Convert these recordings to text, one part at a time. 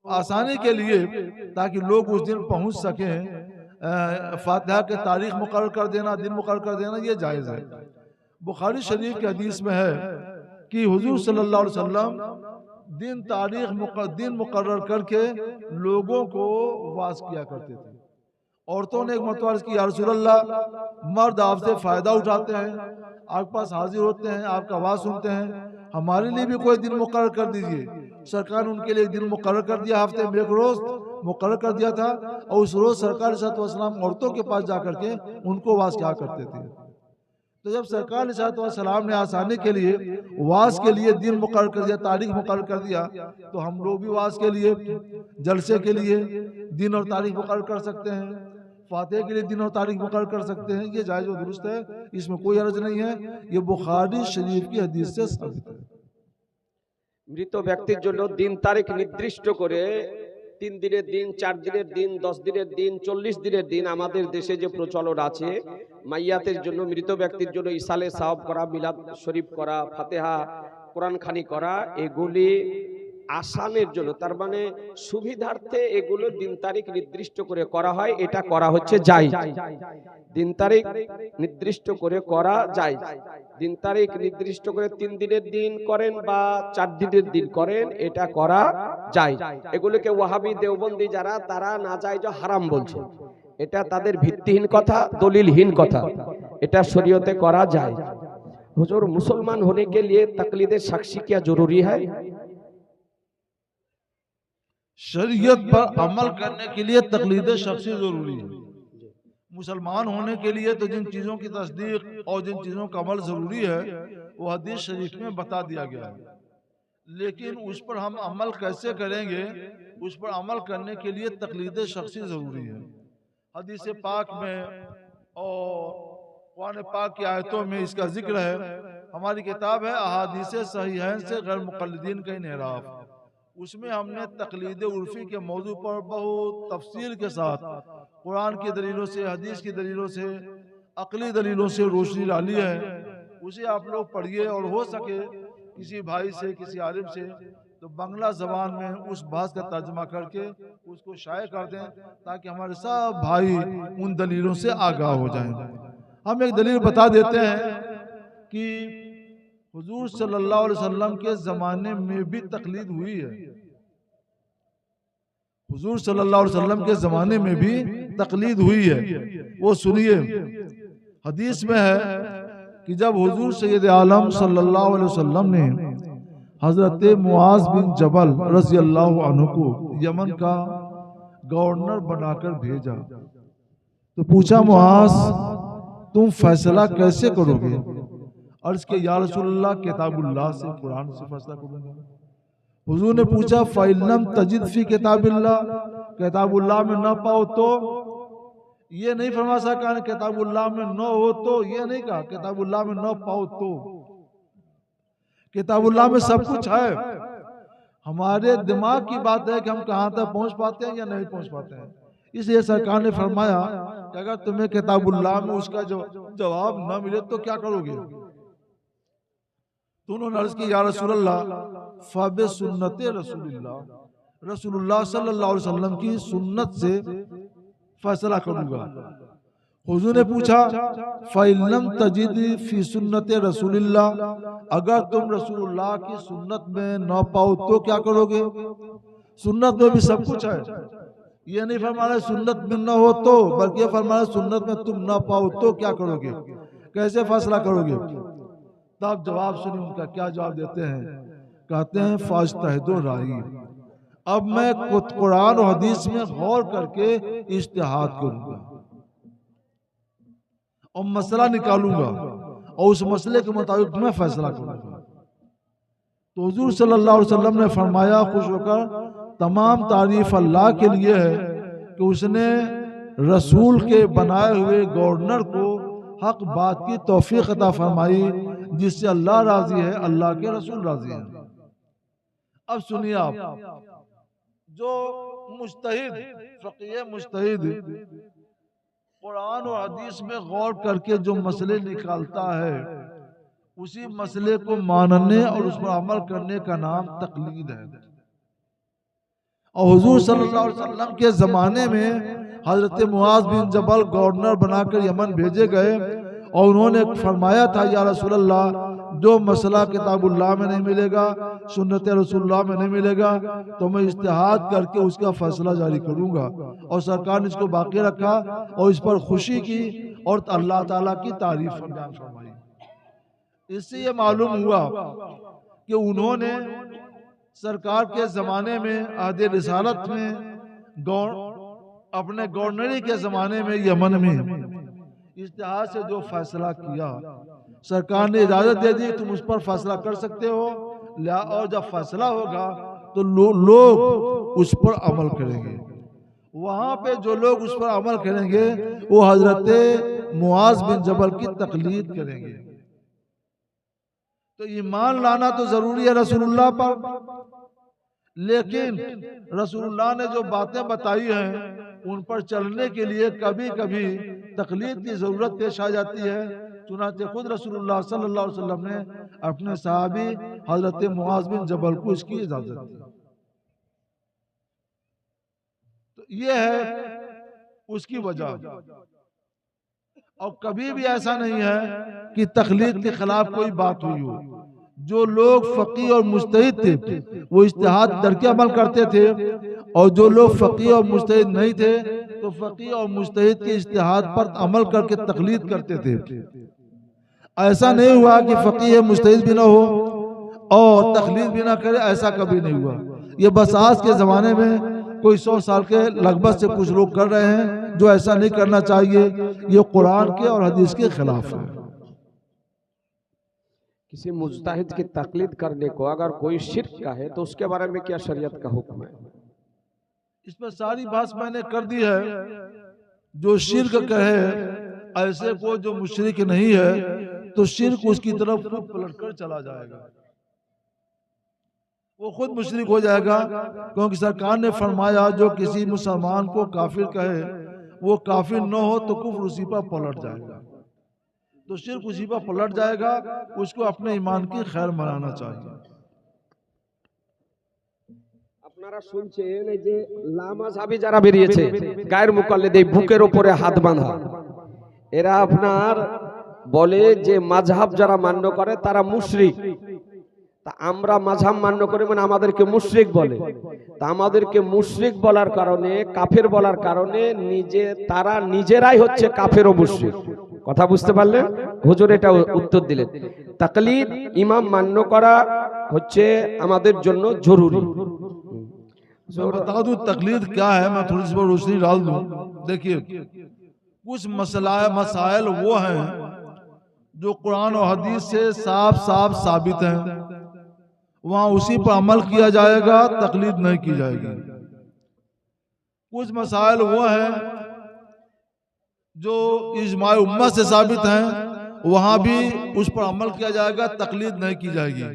आसानी के लिए, ताकि लोग उस दिन पहुंच सकें, फातिहा के तारीख मुकर्रर कर देना, दिन मुकर्रर कर देना, ये जायज़ है। बुखारी शरीफ के हदीस में है कि हुजूर सल्लल्लाहु अलैहि वसल्लम दिन मुकर्रर करके लोगों को वाज किया करते थे। औरतों ने एक मरतबा अर्ज़ की, या रसूलल्लाह, मर्द आपसे फ़ायदा उठाते हैं, आपके पास हाजिर होते हैं, आपका आवाज़ सुनते हैं, हमारे लिए भी कोई दिन मुकर्रर कर दीजिए। सरकार ने उनके लिए एक दिन मुकर्रर कर दिया, हफ्ते में एक रोज़ मुकर्रर कर दिया था, और उस रोज़ सरकार अलैहिस्सलाम औरतों के पास जा करके उनको वाज किया करते थे। तो जब सरकार अलैहिस्सलाम ने आसानी के लिए वाज के लिए दिन मुकर्रर कर दिया, तारीख मुकर्रर कर दिया, तो हम लोग भी वाज के लिए, जलसे के लिए दिन और तारीख मुकर्रर कर सकते हैं, फातिहा के लिए दिन और तारीख मुकर्रर कर सकते हैं। ये जायज़ और दुरुस्त है, इसमें कोई हर्ज नहीं है। ये बुखारी शरीफ की हदीस से साबित है। মৃত ব্যক্তির জন্য দিন তারিখ নির্দিষ্ট করে 3 দিনের দিন, 4 দিনের দিন, 10 দিনের দিন, 40 দিনের দিন আমাদের দেশে যে প্রচলন আছে, মাইয়াতের জন্য, মৃত ব্যক্তির জন্য ইসালে সাওয়াব করা, মিলাদ শরীফ করা, ফাতিহা কোরআন খানি করা, এগুলি আসানের জন্য, তার মানে সুবিধার্থে এগুলো দিন তারিখ নির্দিষ্ট করে করা হয়। এটা করা হচ্ছে জায়েজ। দিন তারিখ নির্দিষ্ট করে করা জায়েজ। দিন তারিখ নির্দিষ্ট করে 3 দিনের দিন করেন বা 4 দিনের দিন করেন, এটা করা জায়েজ। এগুলোকে ওয়াহাবি দেওবন্দি যারা, তারা নাজায়েজ হারাম বলছে। এটা তাদের ভিত্তিহীন কথা, দলিলহীন কথা। এটা শরীয়তে করা যায়। হুজুর, মুসলমান होने के लिए तकलीदे शख्सी क्या जरूरी है? शरीयत पर अमल करने के लिए तकलीद शख्सी जरूरी है। मुसलमान होने के लिए तो जिन चीज़ों की तस्दीक और जिन चीज़ों का अमल ज़रूरी है, वो हदीस शरीफ में बता दिया गया है। लेकिन उस पर हम अमल कैसे करेंगे, उस पर अमल करने के लिए तकलीद शख्सी ज़रूरी है। हदीस पाक में और कुरान पाक की आयतों में इसका जिक्र है। हमारी किताब है अहादीस सहीहैन से गैर मुक़ल्लिदीन का इन्हिराफ, उसमें हमने तकलीद उर्फी के मौजू पर बहुत तफसील के साथ कुरान की दलीलों से, हदीस की दलीलों से, अकली दलीलों से रोशनी डाली है। उसे आप लोग पढ़िए, और हो सके किसी भाई से, किसी आलिम से तो बांग्ला ज़बान में उस बात का तर्जुमा करके उसको शाये कर दें, ताकि हमारे सब भाई उन दलीलों से आगाह हो जाएं। हम एक दलील बता देते हैं कि हुजूर सल्लल्लाहु अलैहि वसल्लम के ज़माने में भी तकलीद हुई है। हुजूर सल्लल्लाहु अलैहि वसल्लम के ज़माने में भी तकलीद हुई है। वो सुनिए, हदीस में है कि जब हुजूर सैयद आलम सल्लल्लाहु अलैहि वसल्लम ने हजरत मुआज बिन जबल रज़ी अल्लाहु अन्हु को यमन का गवर्नर बनाकर भेजा, तो पूछा, मुआज, तुम फैसला कैसे करोगे? अर्ज़ के, या रसूलल्लाह, किताबुल्लाह से, कुरान से फैसला करूंगा। हुजूर ने पूछा, फ़इल्लम तजिद फी किताबिल्लाह, किताबुल्लाह में न पाओ तो? ये नहीं फरमा सका किताबुल्लाह में न हो तो, ये नहीं कहा किताबुल्लाह में न पाओ तो। किताबुल्लाह में सब कुछ है। हमारे दिमाग की बात है कि हम कहाँ तक पहुँच पाते हैं या नहीं पहुँच पाते हैं। इसलिए सरकार ने फरमाया कि अगर तुम्हें किताबुल्लाह में उसका जवाब न मिले तो क्या करोगे? तो उन्होंने अर्ज़ की, या रसूलल्लाह, फ़बि सुन्नते रसूलुल्लाह, रसूलुल्लाह सल्लल्लाहु अलैहि वसल्लम की सुन्नत से फैसला करूंगा। हुजूर ने पूछा, फ़इल्लम तजिद फी सुन्नते रसूलुल्लाह, अगर तुम रसूलुल्लाह की सुन्नत में न पाओ तो क्या करोगे? सुन्नत में भी सब कुछ है। ये नहीं फरमाया सुन्नत में न हो तो, बल्कि ये फरमाया सुन्नत में तुम न पाओ तो क्या करोगे, कैसे फैसला करोगे? तब जवाब सुनिए उनका, क्या जवाब देते हैं। कहते हैं, फाज्तहिदु राई, अब मैं कुरान और हदीस में गौर करके इज्तिहाद करूंगा और मसला निकालूंगा, और उस मसले के मुताबिक मैं फैसला करूंगा। तो हुजूर सल्लल्लाहु अलैहि वसल्लम ने फरमाया, खुश होकर, तमाम तारीफ अल्लाह के लिए है कि उसने रसूल के बनाए हुए गवर्नर को हक बात की तौफीक अता फरमाई, जिससे अल्लाह राजी है, अल्लाह के रसूल राजी हैं। अब सुनिए आप, जो मुज्तहिद, फ़क़ीह मुज्तहिद कुरान और हदीस में गौर करके जो मसले निकालता है, उसी मसले को मानने और उस पर अमल करने का नाम तकलीद है। और हुजूर सल्लल्लाहु अलैहि वसल्लम के ज़माने में हज़रत मुआज़ बिन जबल गवर्नर बनाकर यमन भेजे गए और उन्होंने फरमाया था, या रसूलल्लाह, जो मसला किताबुल्लाह में नहीं मिलेगा, सुन्नत रसूलुल्लाह में नहीं मिलेगा, तो मैं इज्तिहाद करके उसका फैसला जारी करूंगा। और सरकार ने इसको बाकी रखा और इस पर खुशी की और अल्लाह ताला की तारीफ बयान फरमाई। इससे ये मालूम हुआ कि उन्होंने सरकार के ज़माने में अहद रिसालत में अपने गवर्नरी के ज़माने में यमन में इज्तिहाद से जो फैसला किया, सरकार ने इजाज़त दे दी, तुम उस पर फैसला कर सकते हो। और जब फैसला होगा तो लोग उस पर अमल करेंगे। वहाँ पे जो लोग उस पर अमल करेंगे वो हज़रत मुआज़ बिन जबल की तकलीद करेंगे। तो ईमान लाना तो ज़रूरी है रसूलुल्लाह पर, लेकिन रसूलुल्लाह ने जो बातें बताई हैं उन पर चलने के लिए कभी कभी तकलीद की ज़रूरत पेश आ जाती है। चुनांचे खुद रसूलुल्लाह सल्लल्लाहु अलैहि वसल्लम ने अपने सहाबी हज़रत मुआज़ बिन जबल को इसकी इजाज़त दी। तो ये है उसकी वजह। और कभी भी ऐसा नहीं है कि तकलीद के खिलाफ कोई बात हुई हो। जो लोग फ़क़ीह और मुज्तहिद थे वो इज्तिहाद करके अमल करते थे, और जो लोग फ़क़ीह और मुज्तहिद नहीं थे तो फ़क़ीह और मुज्तहिद के इज्तिहाद पर अमल करके तकलीद करते थे। ऐसा नहीं हुआ कि फ़क़ीह मुज्तहिद भी ना हो और तकलीद भी ना करे, ऐसा कभी नहीं हुआ। ये बस आज के ज़माने में कोई 100 साल के लगभग से कुछ लोग कर रहे हैं, जो ऐसा नहीं करना चाहिए। ये कुरान के और हदीस के खिलाफ है। किसी मुज्तहिद की तकलीद करने को अगर कोई शिर्क का है तो उसके बारे में क्या शरीयत का हुक्म है? इस पर सारी बात मैंने कर दी है। जो शिर्क कहे ऐसे को जो मुशरिक नहीं है तो शिर्क उसकी तरफ खुद पलटकर चला जाएगा, वो खुद मुशरिक हो जाएगा। क्योंकि सरकार ने फरमाया जो किसी मुसलमान को काफिर कहे वो काफिर न हो तो कुफ्र उसी पर पलट जाएगा। तो शिर्क उसी पर पलट जाएगा, उसको अपने ईमान की खैर मनाना चाहिए। আপনারা শুনছেন এই যে লামাযহাবী যারা বেরিয়েছে গায়ের মুকাল্লিদ এই বুকের উপরে হাত বাঁধা, এরা আপনার বলে যে মাযহাব যারা মান্য করে তারা মুশরিক। তা আমরা মাযহাব মান্য করি মানে আমাদেরকে মুশরিক বলে। তা আমাদেরকে মুশরিক বলার কারণে, কাফের বলার কারণে তারা নিজেরাই হচ্ছে কাফের ও মুশরিক। কথা বুঝতে পারলেন? হুজুর এটা উত্তর দিলেন। তাকলিদ ইমাম মান্য করা হচ্ছে আমাদের জন্য জরুরি। मैं बता दूं तकलीद क्या है, मैं थोड़ी सी रोशनी डाल दूं। देखिए, कुछ मसाइल वो हैं जो कुरान और हदीस से साफ साफ साबित हैं, वहां उसी पर अमल किया जाएगा, तकलीद नहीं की जाएगी। कुछ मसाइल वो हैं जो इजमाए उम्मत से साबित हैं, वहां भी उस पर अमल किया जाएगा, तकलीद नहीं की जाएगी।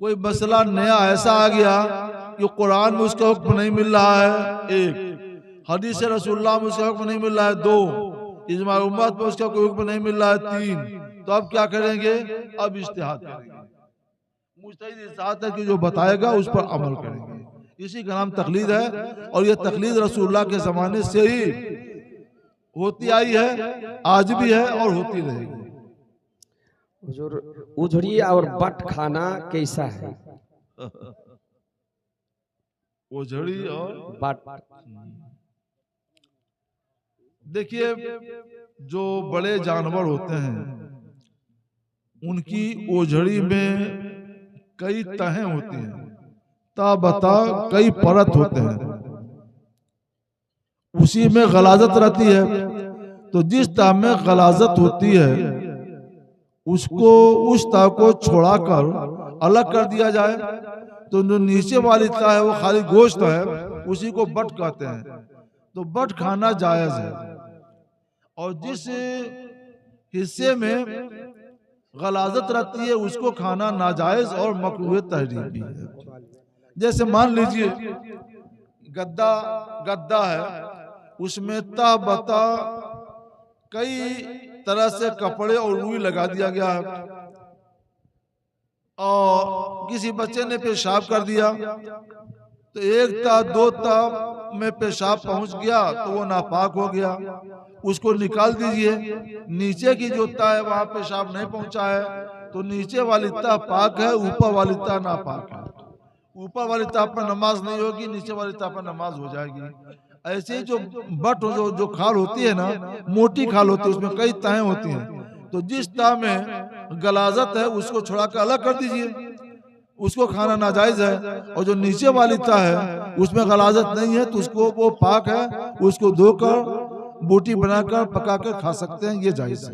कोई मसला नया ऐसा आ गया कि कुरान में उसका हुक्म नहीं मिल रहा है, एक, हदीस रसूलुल्लाह में उसका हुक्म नहीं मिल रहा है, दो, इजमा उम्मत में उसका कोई हुक्म नहीं मिल रहा है, तीन, तो अब क्या करेंगे? अब इज्तिहाद करेंगे। मुज्तहिद इज्तिहाद है कि जो बताएगा उस पर अमल करेंगे। इसी का नाम तकलीद है, और ये तकलीद रसूलुल्लाह के जमाने से ही होती आई है, आज भी है और होती रहेगी। हुजूर, उजड़िया और बट खाना कैसा है? ओझड़ी और बट, देखिए, जो बड़े जानवर होते हैं उनकी ओझड़ी में कई तहें होती हैं, बता कई परत होते हैं, उसी में गलाजत रहती है। तो जिस तह में गलाजत होती है उसको उस तह को छोड़ाकर अलग कर दिया जाए, तो जो नीचे वाली तह है वो खाली गोश्त है, उसी को बट कहते हैं। तो बट खाना जायज है। और जिस हिस्से में गलाजत रहती है उसको खाना नाजायज और मकरूह तहरीम भी है। जैसे मान लीजिए गद्दा है, उसमें ता बता कई तरह से कपड़े और रुई लगा दिया गया है, और किसी बच्चे ने पेशाब कर दिया तो एक ता दो ता में पेशाब पहुंच गया तो वो नापाक हो गया, उसको निकाल दीजिए। नीचे की जो ता है वहां पेशाब नहीं पहुंचा है तो नीचे वाली ता पाक है, ऊपर वाली ता नापाक है। ऊपर वाली ता पर नमाज नहीं होगी, नीचे वाली ता पर नमाज हो जाएगी। ऐसे ही जो बट जो खाल होती है ना, मोटी खाल होती है, उसमें कई ताएं होती हैं। तो जिस ता में गलाजत है उसको छुड़ा कर अलग कर दीजिए, उसको खाना नाजायज है। और जो नीचे वाली ता है उसमें गलाजत नहीं है तो उसको वो पाक है, उसको धोकर बोटी बनाकर पकाकर खा सकते हैं, ये जायज है।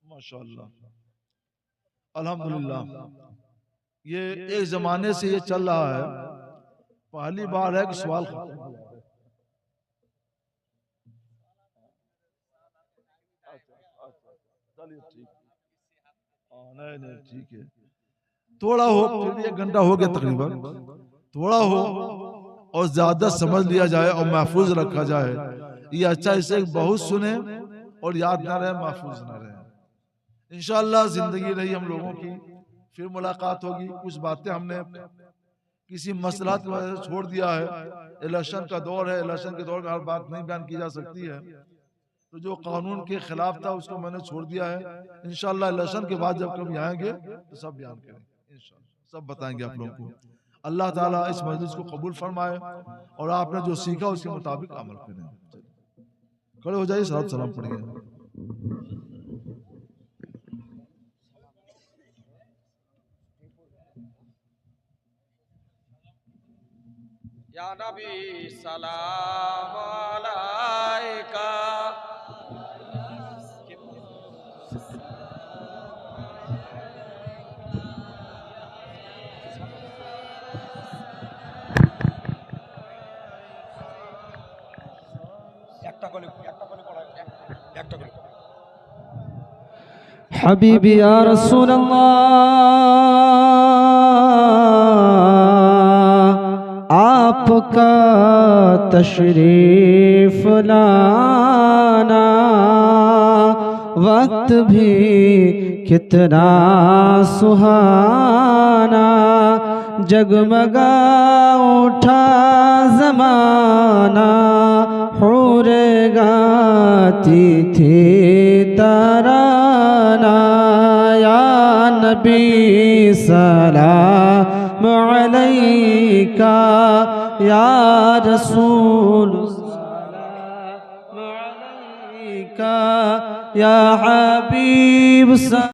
माशाअल्लाह, अल्हम्दुलिल्लाह। ये एक जमाने से ये चल रहा है, पहली बार है कि सवाल खत्म हो गया। चलिए ठीक, नहीं नहीं ठीक है, थोड़ा हो, फिर भी 1 घंटा हो गया तकरीबन, थोड़ा हो और ज्यादा समझ लिया जाए और महफूज रखा जाए, ये अच्छा। इसे बहुत सुने और याद ना रहे, महफूज ना रहे। इंशाअल्लाह जिंदगी रही हम लोगों की, फिर मुलाकात होगी। कुछ बातें हमने किसी मसलहत की वजह से छोड़ दिया है, इलेक्शन का दौर है, इलेक्शन के दौर में हर बात नहीं बयान की जा सकती है, तो जो कानून के खिलाफ था उसको मैंने छोड़ दिया है। इंशाअल्लाह इलेक्शन के बाद जब कभी आएंगे तो सब बयान करेंगे, इंशाअल्लाह सब बताएंगे आप लोगों को। अल्लाह ताला इस मजलिस को कबूल फरमाए और आपने जो सीखा उसके मुताबिक अमल करें। खड़े हो जाइए, सलात सलाम पढ़िए। या नबी सलाम अलैका। हबीबी या रसूल अल्लाह, आपका तशरीफ लाना वक्त भी कितना सुहाना, जगमगा उठा जमाना, हूरे गाती थी तराना। या नबी सलाम अलैका, या रसूल सलाम अलैका, या हबीब